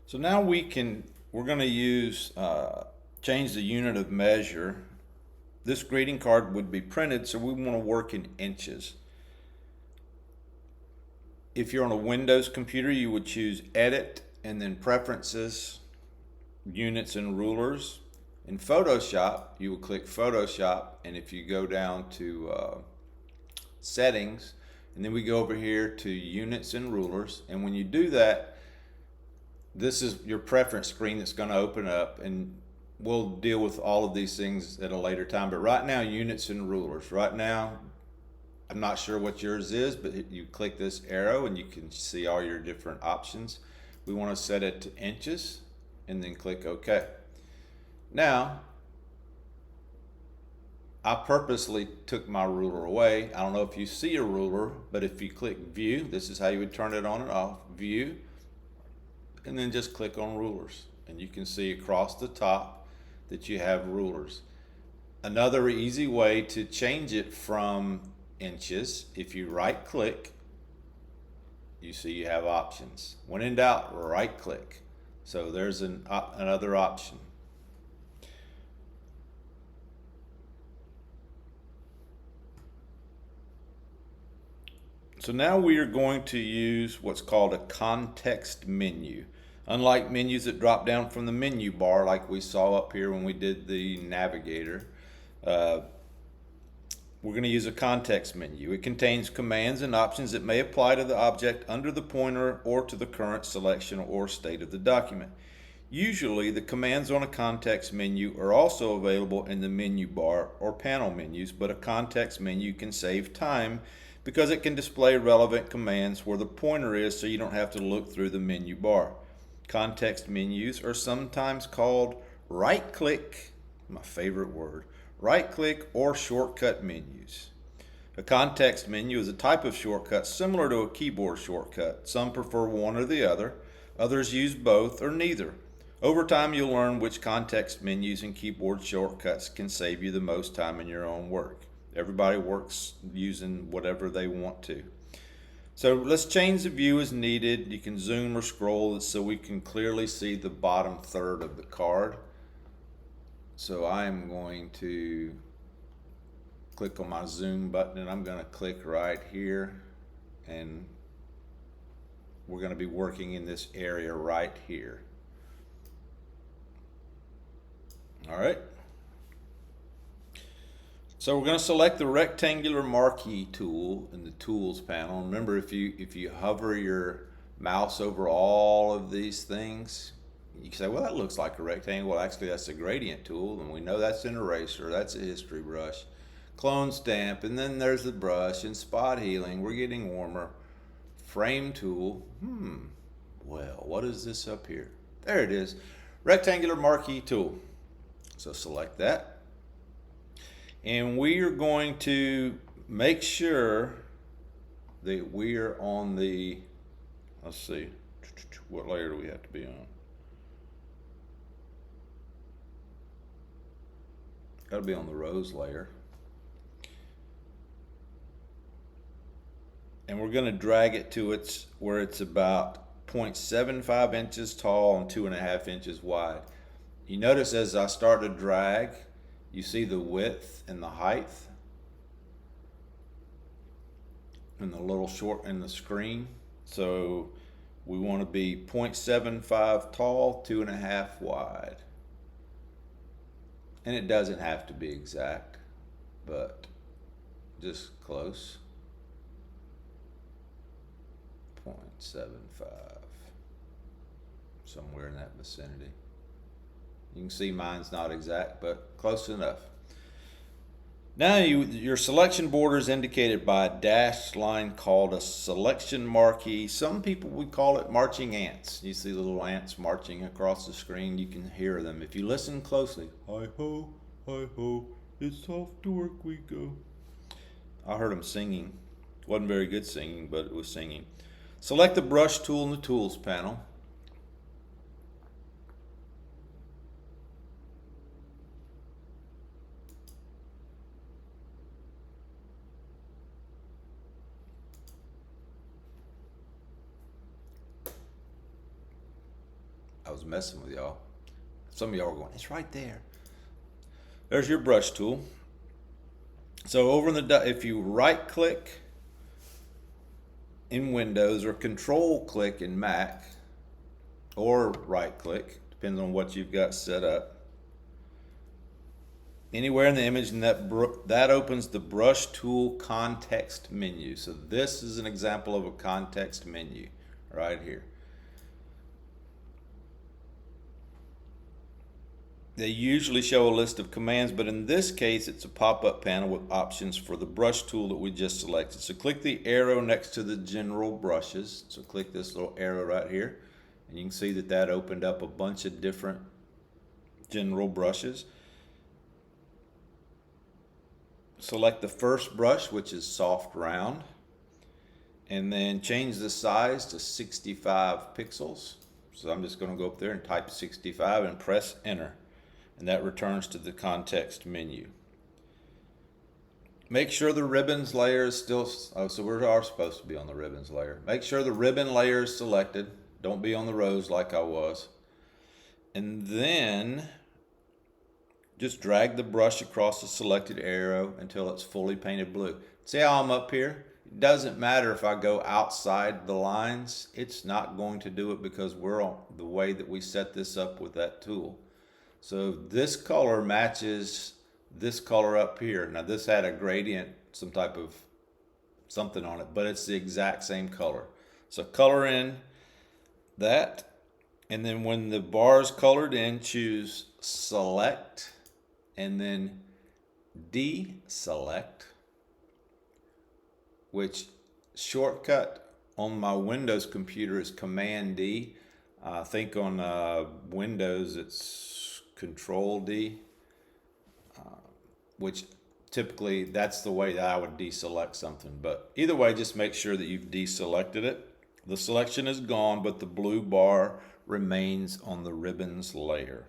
So now we're going to change the unit of measure. This greeting card would be printed, so we want to work in inches. If you're on a Windows computer, you would choose Edit and then Preferences, Units and Rulers. In Photoshop, you would click Photoshop, and if you go down to Settings, and then we go over here to Units and Rulers, and when you do that, this is your preference screen that's going to open up, and we'll deal with all of these things at a later time. But right now, units and rulers. Right now, I'm not sure what yours is, but you click this arrow and you can see all your different options. We want to set it to inches and then click OK. Now, I purposely took my ruler away. I don't know if you see a ruler, but if you click View, this is how you would turn it on and off. View, and then just click on rulers, and you can see across the top that you have rulers. Another easy way to change it from inches, if you right click, you see you have options. When in doubt, right click. So there's another option. So now we are going to use what's called a context menu. Unlike menus that drop down from the menu bar like we saw up here when we did the navigator, we're going to use a context menu. It contains commands and options that may apply to the object under the pointer or to the current selection or state of the document. Usually, the commands on a context menu are also available in the menu bar or panel menus, but a context menu can save time because it can display relevant commands where the pointer is so you don't have to look through the menu bar. Context menus are sometimes called right-click, my favorite word, right-click or shortcut menus. A context menu is a type of shortcut similar to a keyboard shortcut. Some prefer one or the other. Others use both or neither. Over time, you'll learn which context menus and keyboard shortcuts can save you the most time in your own work. Everybody works using whatever they want to. So let's change the view as needed. You can zoom or scroll so we can clearly see the bottom third of the card. So I am going to click on my zoom button, and I'm going to click right here, and we're going to be working in this area right here. All right. So we're going to select the rectangular marquee tool in the tools panel. Remember, if you hover your mouse over all of these things, you can say, well, that looks like a rectangle. Well, actually, that's a gradient tool, and we know that's an eraser. That's a history brush. Clone stamp, and then there's the brush, and spot healing. We're getting warmer. Frame tool. Well, what is this up here? There it is. Rectangular marquee tool. So select that. And we are going to make sure that we are on the, let's see, what layer do we have to be on? Got to be on the rose layer. And we're going to drag it to where it's about 0.75 inches tall and 2.5 inches wide. You notice as I start to drag, you see the width and the height and the little short in the screen. So we want to be 0.75 tall, 2.5 wide. And it doesn't have to be exact, but just close. 0.75, somewhere in that vicinity. You can see mine's not exact, but close enough. Now your selection border is indicated by a dashed line called a selection marquee. Some people would call it marching ants. You see the little ants marching across the screen. You can hear them. If you listen closely, hi ho, it's off to work we go. I heard them singing. Wasn't very good singing, but it was singing. Select the brush tool in the tools panel. I was messing with y'all. Some of y'all were going, it's right there. There's your brush tool. So over in the, if you right click in Windows or control click in Mac or right click, depends on what you've got set up, anywhere in the image, and that opens the brush tool context menu. So this is an example of a context menu right here. They usually show a list of commands, but in this case it's a pop-up panel with options for the brush tool that we just selected. So click the arrow next to the general brushes. So click this little arrow right here, and you can see that that opened up a bunch of different general brushes. Select the first brush, which is soft round, and then change the size to 65 pixels. So I'm just going to go up there and type 65 and press enter, and that returns to the context menu. Make sure the ribbons layer is still, so we are supposed to be on the ribbons layer. Make sure the ribbon layer is selected. Don't be on the rows like I was. And then just drag the brush across the selected arrow until it's fully painted blue. See how I'm up here? It doesn't matter if I go outside the lines. It's not going to do it because we're on the way that we set this up with that tool. So this color matches this color up here. Now this had a gradient, some type of something on it, but it's the exact same color. So color in that, and then when the bar is colored in, choose select and then deselect, which shortcut on my Windows computer is Command D. I think on Windows it's Control D, which typically that's the way that I would deselect something. But either way, just make sure that you've deselected it. The selection is gone, but the blue bar remains on the ribbons layer.